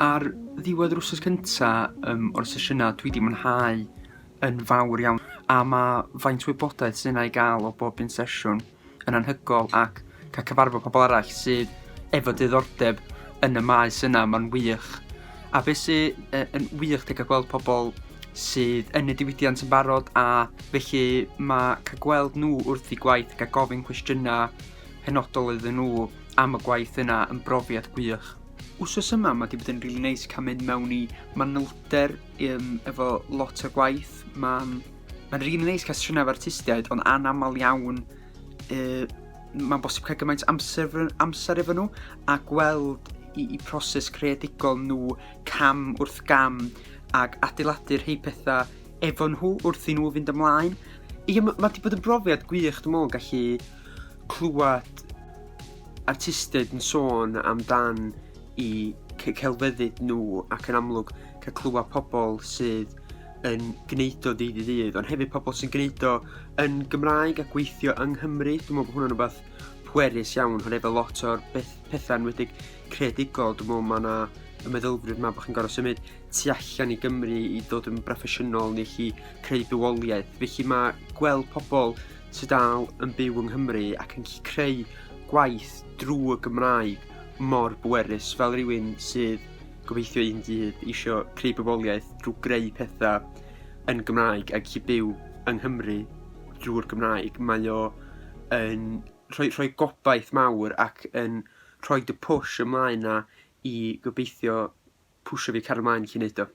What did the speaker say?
Ar ddiwedd yr wsos cynta o'r sesiynau dwi wedi mwynhau yn fawr iawn, a mae faint o wybodaeth sy'n ei gael o bob un sesiwn yn anhygoel, ac cael cyfarfod pobl arall sydd efo diddordeb yn y maes yna, mae'n wych. A beth sydd yn wych ydy cael gweld pobl sydd yn y diwydiant yn barod, a felly mae cael gweld nhw wrth i gwaith, cael gofyn cwestiynau penodol iddyn nhw am y gwaith yna yn brofiad gwych. Wsos yma mae wedi bod yn rili neis cael mynd mewn i manylder efo lot o gwaith. Mae'n rili neis cael sesiynau efo artistiaid, ond anamal iawn mae'n bosib cael gymaint amser efo nhw a gweld i proses creadigol nhw cam wrth gam ac adeiladu'r rhai pethau efo nhw wrth i nhw fynd ymlaen. Mae wedi bod yn brofiad gwych, dwi'n meddwl, gallu clywed artistiaid yn sôn amdan i celfyddyd nhw, ac yn amlwg cael clywed pobl sydd yn gwneud o ddydd i ddydd, ond hefyd pobl sy'n gwneud o yn Gymraeg a gweithio yng Nghymru. Dwi'n meddwl bod hwnna'n rhywbeth pwerus iawn, hwnna efo lot o'r pethau enwedig creadigol. Dwi'n meddwl mae yna y meddylfryd yma bod chi'n gorfod symud tu allan i Gymru i ddod yn broffesiynol neu chi creu bywoliaeth. Felly mae gweld pobl sydd dal yn byw yng Nghymru ac yn gallu creu gwaith drwy y Gymraeg mor bwerus, fel rhywun sydd gobeithio un dydd eisiau creu bywoliaeth drwy greu pethau yn Gymraeg ac i byw yng Nghymru drwy'r Gymraeg. Mae o yn rhoi gobaith mawr ac yn rhoi dy push ymlaen na i gobeithio pwysio fi cael ymlaen i wneud o.